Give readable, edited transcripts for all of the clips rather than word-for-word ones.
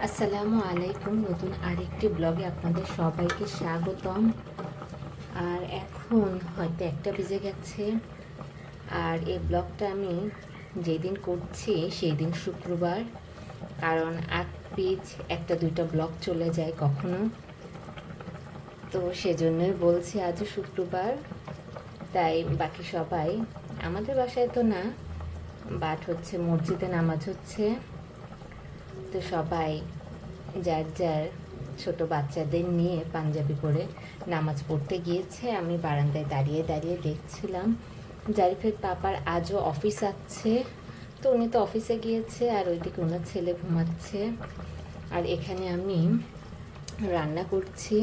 আসসালামু আলাইকুম। নতুন আরেকটি ব্লগে আপনাদের সবাইকে স্বাগতম। আর এখন হয়তো 1টা বেজে গেছে। আর এই ব্লগটা আমি যেদিন করছি সেই দিন শুক্রবার, কারণ এক পিচ 1টা 2টা ব্লগ চলে যায় কখনো, তো সেজন্যই বলছি আজ শুক্রবার। তাই বাকি সবাই, আমাদের বাসায় তো না, বাট হচ্ছে মসজিদে নামাজ হচ্ছে, তো সবাই যার যার ছোট বাচ্চাদের নিয়ে পাঞ্জাবি পরে নামাজ পড়তে গিয়েছে। আমি বারান্দায় দাঁড়িয়ে দাঁড়িয়ে দেখছিলাম। জারিফের পাপার আজও অফিস আছে, তো উনি তো অফিসে গিয়েছে, আর ওইদিকে ওনার ছেলে ঘুমাচ্ছে। আর এখানে আমি রান্না করছি।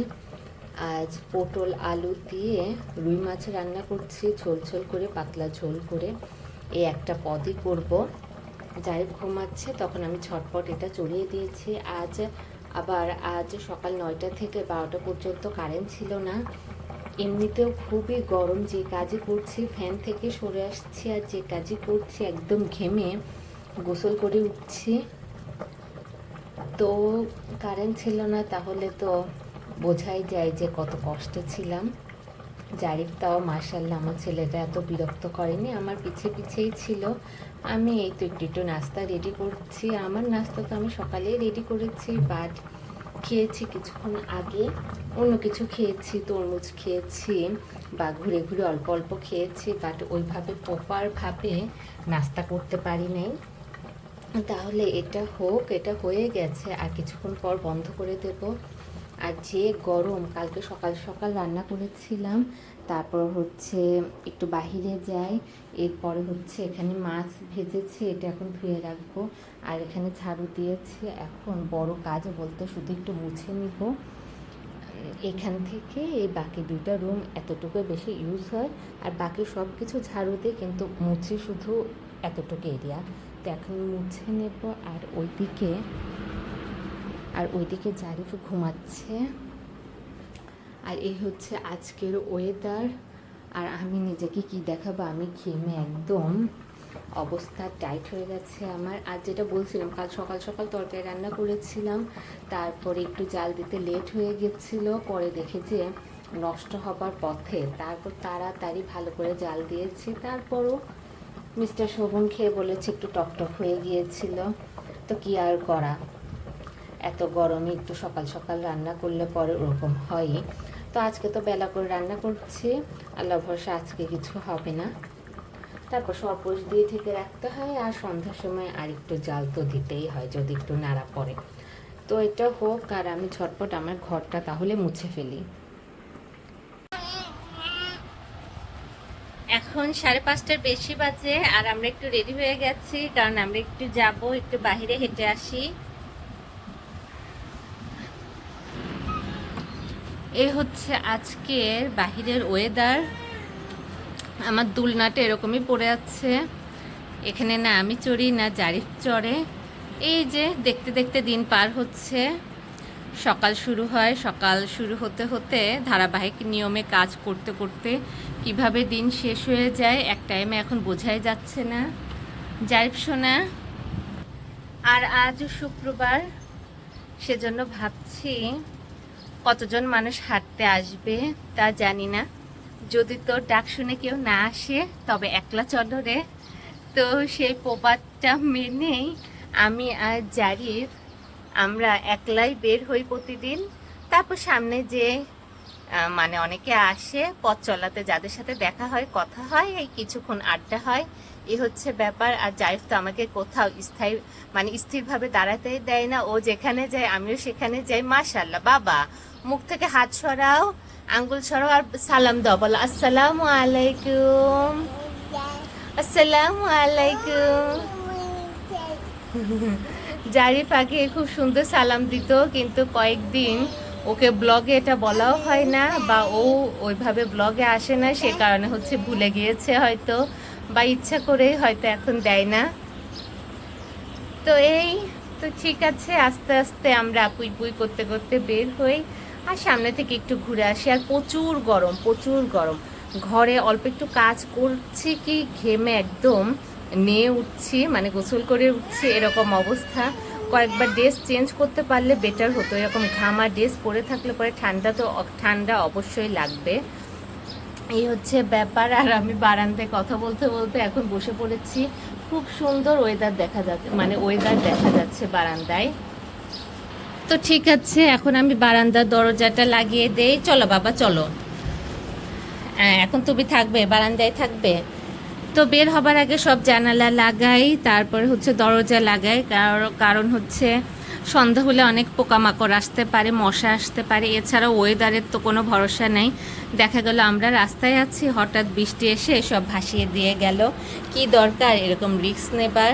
আজ পটল আলু দিয়ে রুই মাছ রান্না করছি, ঝোল ঝোল করে, পাতলা ঝোল করে। এই একটা পদই করব। জারিফ ঘুমাচ্ছে, তখন আমি ঝটপট এটা চড়িয়ে দিয়েছি। আজ সকাল 9টা থেকে 12টা পর্যন্ত কারেন্ট ছিল না। এমনিতেও খুবই গরম, যে কাজই করছি ফ্যান থেকে সরে আসছি, আর যে কাজই করছি একদম ঘেমে গোসল করে উঠছি। তো কারেন্ট ছিল না, তাহলে তো বোঝাই যায় যে কত কষ্টে ছিলাম। জারিফ তাও মাশাআল্লাহ, আমার ছেলেটা এত বিরক্ত করেনি, আমার পিছে পিছেই ছিল। আমি এই তো একটু একটু নাস্তা রেডি করছি। আমার নাস্তা তো আমি সকালেই রেডি করেছি, বাট খেয়েছি কিছুক্ষণ আগে, অন্য কিছু খেয়েছি, তরমুজ খেয়েছি বা ঘুরে ঘুরে অল্প অল্প খেয়েছি, বাট ওইভাবে প্রপারভাবে নাস্তা করতে পারি নাই। তাহলে এটা হোক, এটা হয়ে গেছে, আর কিছুক্ষণ পর বন্ধ করে দেব। আর যে গরম, কালকে সকাল সকাল রান্না করেছিলাম, তারপর হচ্ছে একটু বাহিরে যাই, এরপরে হচ্ছে এখানে মাছ ভেজেছি, এটা এখন ধুয়ে রাখবো। আর এখানে ঝাড়ু দিয়েছি, এখন বড় কাজ বলতে শুধু একটু মুছে নিব এখান থেকে। এই বাকি 2টা রুম এতটুকু বেশি ইউজ হয়, আর বাকি সব কিছু ঝাড়ু দিয়ে, কিন্তু মুছে শুধু এতটুকু এরিয়া। তো এখন মুছে নেব। আর ওইদিকে জারিফ ঘুমাচ্ছে। আর এই হচ্ছে আজকের ওয়েদার। আর আমি নিজেকে কি দেখাবো, আমি ঘেমে একদম অবস্থা টাইট হয়ে গেছে আমার। আর যেটা বলছিলাম, কাল সকাল সকাল তরকারি রান্না করেছিলাম, তারপরে একটু জাল দিতে লেট হয়ে গেছিলো, পরে দেখে যে নষ্ট হবার পথে, তারপর তাড়াতাড়ি ভালো করে জাল দিয়েছি। তারপরও মিস্টার শোভন খেয়ে বলেছে একটু টকটক হয়ে গিয়েছিল। তো কি আর করা, এত গরমে একটু সকাল সকাল রান্না করলে পরে ওরকম হয়ই। তো আজকে তো বেলা করে রান্না করছি, আল্লাহ ভরসা আজকে কিছু হবে না। তারপর সরপোষ দিয়ে ঢেকে রাখতে হয়, আর সন্ধ্যার সময় আর একটু জাল তো দিতেই হয় যদি একটু নাড়া পড়ে। তো এটা হোক, আর আমি ঝটপট আমার ঘরটা তাহলে মুছে ফেলি। এখন 5:30টার বেশি বাজে, আর আমরা একটু রেডি হয়ে গেছি, কারণ আমরা একটু যাব, একটু বাইরে হেঁটে আসি। এই হচ্ছে আজকের বাহিরের ওয়েদার। আমার দুলনাটা এরকমই পড়ে আছে, এখানে না আমি চড়ি না জারিফ চড়ে। এই যে দেখতে দেখতে দিন পার হচ্ছে, সকাল শুরু হয়, সকাল শুরু হতে হতে ধারাবাহিক নিয়মে কাজ করতে করতে কিভাবে দিন শেষ হয়ে যায় এক টাইমে এখন বোঝাই যাচ্ছে না। জারিফ শোনা, আর আজ শুক্রবার, সেজন্য ভাবছি কতজন মানুষ হাঁটতে আসবে তা জানি না। যদি তোর ডাক শুনে কেউ না আসে, তবে একলা চলো রে। তো সেই প্রবাদটা মেনেই আমি আর জারিফ আমরা একলাই বের হই প্রতিদিন। তারপর সামনে যে মানে অনেকে আসে পথ চলাতে, যাদের সাথে দেখা হয়, কথা হয়, এই কিছুক্ষণ আড্ডা হয়, এই হচ্ছে ব্যাপার। আর জারিফ তো আমাকে কোথাও স্থিরভাবে দাঁড়াতে দেয় না, ও যেখানে যায় আমিও সেখানে যাই। মাশাআল্লাহ, বাবা মুখ থেকে হাত সরাও, আঙ্গুল সরাও, আর সালাম দাও, বলো আসসালামু আলাইকুম। আসসালামু আলাইকুম। জারিফ আগে খুব সুন্দর সালাম দিত, কিন্তু কয়েকদিন ওকে ব্লগে এটা বলাও হয় না, বা ও ওইভাবে ব্লগে আসে না, সে কারণে হচ্ছে ভুলে গিয়েছে হয়তো, বা ইচ্ছা করেই হয়তো এখন দেয় না। তো এই তো ঠিক আছে, আস্তে আস্তে আমরা পুই পুই করতে করতে বের হই, আর সামনে থেকে একটু ঘুরে আসি। আর প্রচুর গরম, প্রচুর গরম। ঘরে অল্প একটু কাজ করছি কি ঘেমে একদম নিয়ে উঠছি, মানে গোসল করে উঠছি, এরকম অবস্থা। কয়েকবার ড্রেস চেঞ্জ করতে পারলে বেটার হতো। এরকম ঘামা ড্রেস পরে থাকলে পরে ঠান্ডা অবশ্যই লাগবে। এই হচ্ছে ব্যাপার। আর আমি বারান্দায় কথা বলতে বলতে এখন বসে পড়েছি। খুব সুন্দর ওয়েদার দেখা যাচ্ছে বারান্দায়। তো ঠিক আছে, এখন আমি বারান্দার দরজাটা লাগিয়ে দেই। চলো বাবা চলো। এখন তুমি থাকবে, বারান্দায় থাকবে তো। বের হবার আগে সব জানালা লাগাই, তারপরে হচ্ছে দরজা লাগাই। কারণ হচ্ছে সন্ধ্যা হলে অনেক পোকামাকড় আসতে পারে, মশা আসতে পারে। এছাড়াও ওয়েদারের তো কোনো ভরসা নেই। দেখা গেল আমরা রাস্তায় আছি, হঠাৎ বৃষ্টি এসে সব ভাসিয়ে দিয়ে গেল। কি দরকার এরকম রিস্ক নেবার।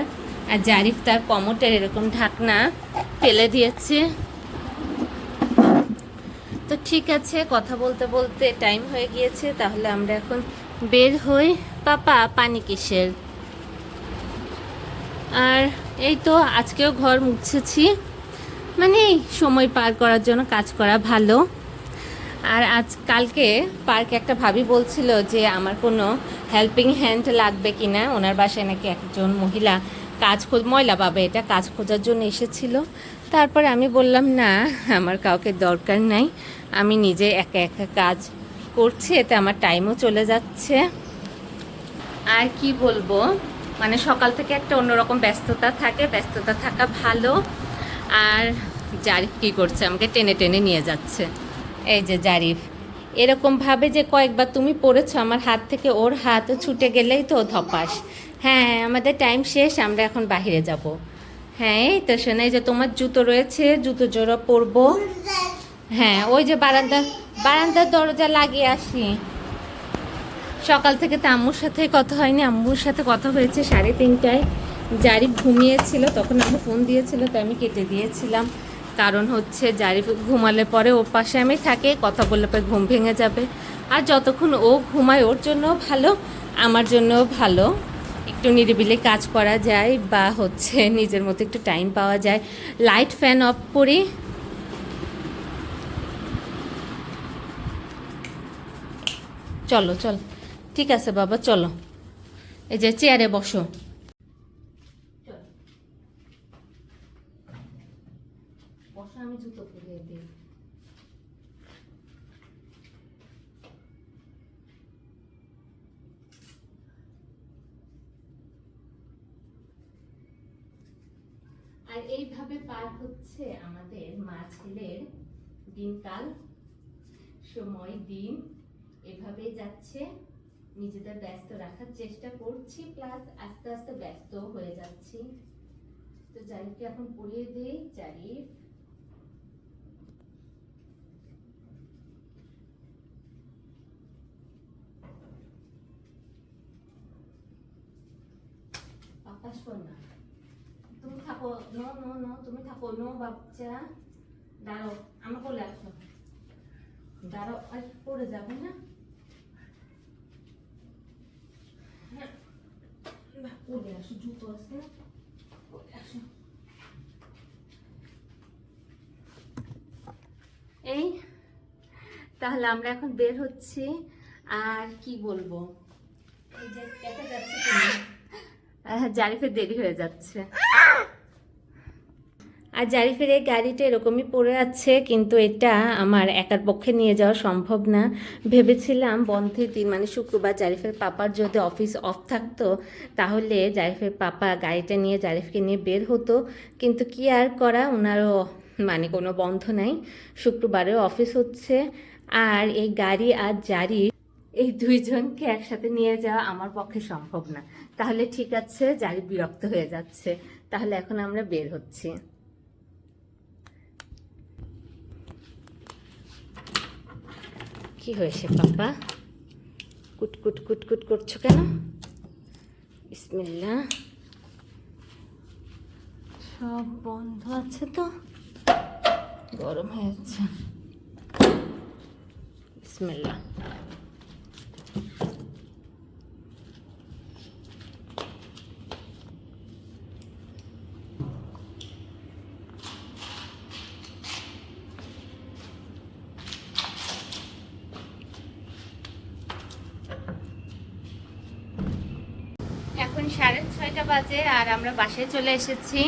আর জারিফ তার কমোটের এরকম ঢাকনা ফেলে দিয়েছে। তো ঠিক আছে, কথা বলতে বলতে টাইম হয়ে গিয়েছে, তাহলে আমরা এখন বের হই। পাপা পানি কিসের? আর এই তো আজকেও ঘর মুছেছি, মানে সময় পার করার জন্য কাজ করা ভালো। আর কালকে পার্কে একটা ভাবি বলছিল যে আমার কোনো হেল্পিং হ্যান্ড লাগবে কি না। ওনার বাসায় নাকি একজন মহিলা ময়লা বাবা এটা কাজ খোঁজার জন্য এসেছিল। তারপরে আমি বললাম না, আমার কাউকে দরকার নাই, আমি নিজে একা একা কাজ করছি, এতে আমার টাইমও চলে যাচ্ছে। আর কি বলবো, মানে সকাল থেকে একটা অন্যরকম ব্যস্ততা থাকা ভালো। আর জারিফ কী করছে, আমাকে টেনে টেনে নিয়ে যাচ্ছে। এই যে জারিফ এরকম ভাবে যে কয়েকবার তুমি পড়েছো আমার হাত থেকে, ওর হাত ছুটে গেলেই তো ধপাস। হ্যাঁ আমাদের টাইম শেষ, আমরা এখন বাইরে যাব। হ্যাঁ এই তো শোনাই যে তোমার জুতো রয়েছে, জুতো জোড়া পরবো। হ্যাঁ ওই যে বারান্দার দরজা লাগিয়ে আসি। সকাল থেকে তো আম্মুর সাথে কথা হয়নি। আম্মুর সাথে কথা হয়েছে 3:30টায়। জারিফ ঘুমিয়েছিল, তখন আম্মু ফোন দিয়েছিল, তো আমি কেটে দিয়েছিলাম। কারণ হচ্ছে জারিফ ঘুমালে পরে ওর পাশে আমি থাকি, কথা বললে পরে ঘুম ভেঙে যাবে। আর যতক্ষণ ও ঘুমায় ওর জন্যও ভালো, আমার জন্যও ভালো। একটু নিরিবিলি কাজ করা যায়, বা হচ্ছে নিজের মতো একটু টাইম পাওয়া যায়। লাইট ফ্যান অফ করি। চলো চল, ঠিক আছে বাবা চলো। এই যে চেয়ারে বসো। বসো, আমি জুতো পরিয়ে দিই। আর এইভাবে পার হচ্ছে আমাদের মা ছেলের দিনকাল, দিন এভাবেই যাচ্ছে। নিজেদের ব্যস্ত রাখার চেষ্টা করছি, প্লাস আস্তে আস্তে ব্যস্ত হয়ে যাচ্ছি। তো জারিফকে এখন পড়িয়ে দেই। জারিফ আকাশ না, তুমি থাকো। নো নো নো, তুমি থাকো। নো বাচ্চা, দাঁড়াও, আমার কোলে আসো। দাঁড়াও, আর পড়ে যাবে না। কোলে আসো, জুতো আছে, কোলে আসো। এই তাহলে আমরা এখন বের হচ্ছি। আর কি বলবো, এই যে দেখা যাচ্ছে জারিফের দেরি হয়ে যাচ্ছে। আর জারিফের এই গাড়িটা এরকমই পড়ে আছে, কিন্তু এটা আমার একার পক্ষে নিয়ে যাওয়া সম্ভব না। ভেবেছিলাম বন্ধের দিন মানে শুক্রবার জারিফের পাপার যদি অফিস অফ থাকতো, তাহলে জারিফের পাপা গাড়িটা নিয়ে জারিফকে নিয়ে বের হতো। কিন্তু কি আর করা, ওনারও মানে কোনো বন্ধ নাই, শুক্রবারেও অফিস হচ্ছে। আর এই গাড়ি আর জারিফ এই দুইজনকে একসাথে নিয়ে যাওয়া আমার পক্ষে সম্ভব না। তাহলে ঠিক আছে, জারিফ বিরক্ত হয়ে যাচ্ছে, তাহলে এখন আমরা বের হচ্ছি। কি হয়েছে পাপা, কুটকুট কুটকুট করছো কেন? বিসমিল্লাহ, সব বন্ধ আছে তো, গরম হয়ে যাচ্ছে। বিসমিল্লাহ। এখন 6:30 বাজে আর আমরা বাসায় চলে এসেছি।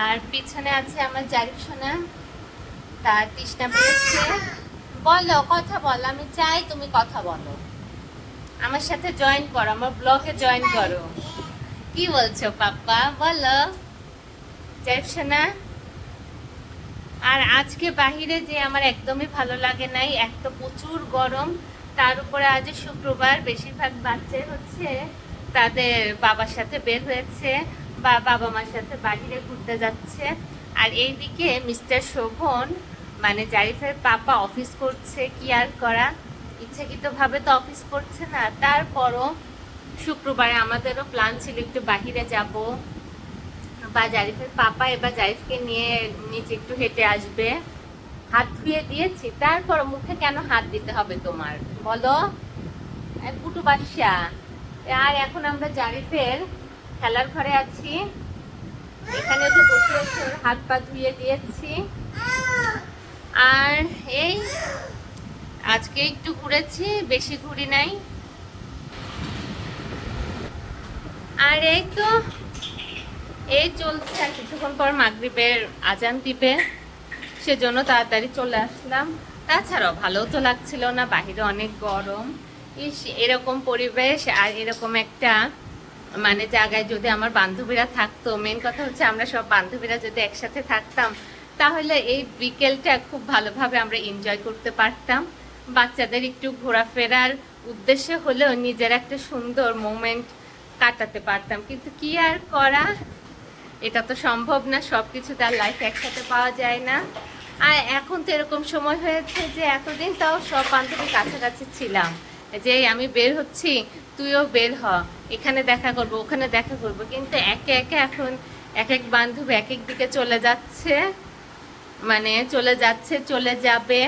আর পিছনে আছে আমার জারিফ সোনা, তার তৃষ্ণা পেয়েছে। বলো, কথা বলো, আমি চাই তুমি কথা বলো, আমার সাথে জয়েন করো, আমার ব্লগে জয়েন করো। কি বলছো পাপ্পা, বলো জারিফ সোনা। আর আজকে বাহিরে যে আমার একদমই ভালো লাগে নাই, এক তো প্রচুর গরম, তার উপরে আজ শুক্রবার, বেশিরভাগ বাচ্চাই হচ্ছে তাদের বাবার সাথে বের হয়েছে বা বাবা মার সাথে বাহিরে ঘুরতে যাচ্ছে। আর এইদিকে মিস্টার শোভন মানে জারিফের পাপা অফিস করছে, কি আর করা, ইচ্ছাকৃতভাবে তো অফিস করছে না, তারপরও শুক্রবারে আমাদেরও প্ল্যান ছিল একটু বাহিরে যাব, বা জারিফের পাপা এবার জারিফকে নিয়ে নিচে একটু হেঁটে আসবে। হাত ধুয়ে দিয়েছি, তারপর মুখে কেন হাত দিতে হবে তোমার, বলো পুটু বাদশা। আর এখন আমরা জারিফের খেলার ঘরে আছি, এখানে তো বসে বসে ওর হাত পা ধুয়ে দিয়েছি। আর এই আজকে একটু ঘুরেছি, বেশি ঘুরি নাই। আর এই তো এই চলছে, আর কিছুক্ষণ পর মাগরিবের আজান দিবে, সেজন্য তাড়াতাড়ি চলে আসলাম। তাছাড়াও ভালো তো লাগছিল না, বাহিরে অনেক গরম। এরকম পরিবেশ আর এরকম একটা মানে জায়গায় যদি আমার বান্ধবীরা থাকতো, মেন কথা হচ্ছে আমরা সব বান্ধবীরা যদি একসাথে থাকতাম, তাহলে এই বিকেলটা খুব ভালোভাবে আমরা এনজয় করতে পারতাম। বাচ্চাদের একটু ঘোরাফেরার উদ্দেশ্যে হলেও নিজের একটা সুন্দর মোমেন্ট কাটাতে পারতাম, কিন্তু কি আর করা, এটা তো সম্ভব না, সব কিছু তার লাইফ একসাথে পাওয়া যায় না। আর এখন তো এরকম সময় হয়েছে যে এতদিন তাও সব বান্ধবী কাছাকাছি ছিলাম, যে আমি বের হচ্ছি তুইও বের হ, এখানে দেখা করব ওখানে দেখা করব, কিন্তু একে একে এখন এক এক বান্ধবী এক এক দিকে চলে যাচ্ছে, মানে চলে যাবে।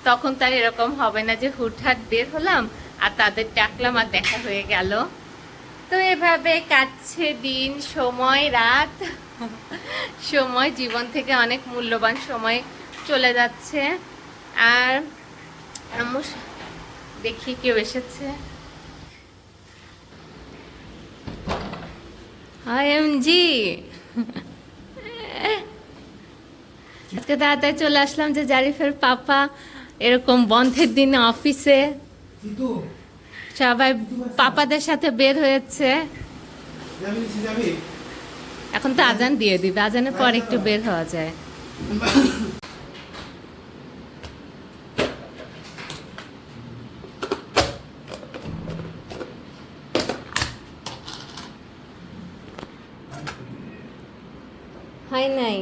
তখন তার এরকম হবে না যে হুটহাট বের হলাম আর তাদের ডাকলাম আর দেখা হয়ে গেল। তো এভাবে কাটছে দিন, সময়, রাত, সময় জীবন থেকে অনেক মূল্যবান সময় চলে যাচ্ছে। আর দেখি কেউ এসেছে। OMG, আজকে তাড়াতাড়ি চলে আসলাম যে জারিফের পাপা এরকম বন্ধের দিনে অফিসে সবাই পাপাদের সাথে বের হয়েছে। এখন তো আজান দিয়ে দিবে, আজানের পর একটু বের হওয়া যায়। হয় নাই,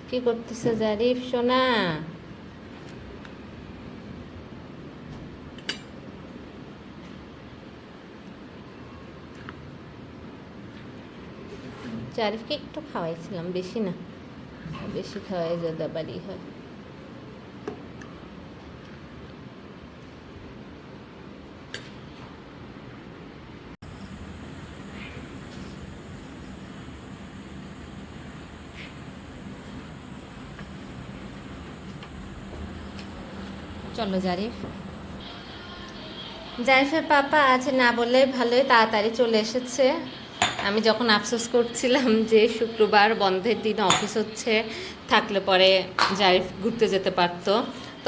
কি করতেছে জারিফ সোনা? জারিফকে একটু খাওয়াইছিলাম, বেশি না, বেশি খাওয়াই যা বাড়ি হয়। চলো জারিফের পাপা আছে না বলে ভালোই তাড়াতাড়ি চলে এসেছে। আমি যখন আফসোস করছিলাম যে শুক্রবার বন্ধের দিন অফিস হচ্ছে, থাকলে পরে জারিফ ঘুরতে যেতে পারতো,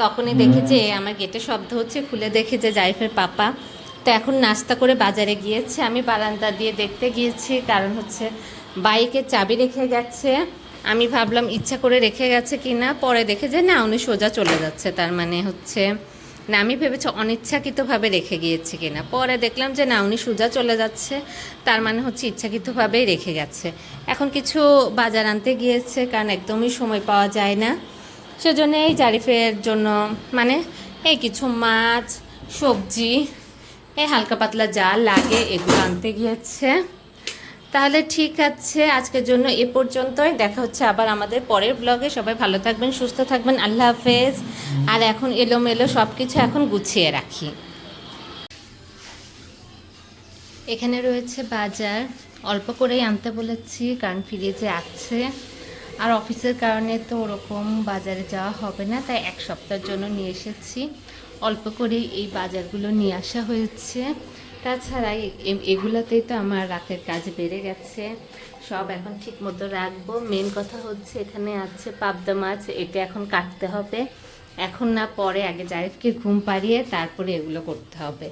তখনই দেখি যে আমার গেটে শব্দ হচ্ছে, খুলে দেখি যে জারিফের পাপা তো এখন নাস্তা করে বাজারে গিয়েছে। আমি বারান্দা দিয়ে দেখতে গিয়েছি, কারণ হচ্ছে বাইকের চাবি রেখে গেছে। আমি ভাবলাম ইচ্ছা করে রেখে গেছে কি না, পরে দেখে যে না উনি সোজা চলে যাচ্ছে, তার মানে হচ্ছে না, আমি ভেবেছি অনিচ্ছাকৃতভাবে রেখে গিয়েছি কিনা, পরে দেখলাম যে না উনি সোজা চলে যাচ্ছে, তার মানে হচ্ছে ইচ্ছাকৃতভাবেই রেখে গেছে। এখন কিছু বাজার আনতে গিয়েছে, কারণ একদমই সময় পাওয়া যায় না, সেজন্য এই জারিফের জন্য মানে এই কিছু মাছ, সবজি, এই হালকা পাতলা যা লাগে এগুলো আনতে গিয়েছে। তাহলে ঠিক আছে, আজকের জন্য এ পর্যন্তই, দেখা হচ্ছে আবার আমাদের পরের ব্লগে। সবাই ভালো থাকবেন, সুস্থ থাকবেন, আল্লাহ হাফেজ। আর এখন এলোমেলো সব কিছু এখন গুছিয়ে রাখি। এখানে রয়েছে বাজার, অল্প করেই আনতে বলেছি, কারণ ফ্রিজে আছে। আর অফিসের কারণে তো ওরকম বাজারে যাওয়া হবে না, তাই এক সপ্তাহের জন্য নিয়ে এসেছি। অল্প করেই এই বাজারগুলো নিয়ে আসা হয়েছে। তাছাড়া এগুলোতেই তো আমার রাতের কাজ বেড়ে গেছে। সব এখন ঠিক মতো রাখবো। মেন কথা হচ্ছে এখানে আছে পাবদা মাছ, এটা এখন কাটতে হবে। এখন না, পরে আগে জারিফকে ঘুম পাড়িয়ে তারপরে এগুলো করতে হবে।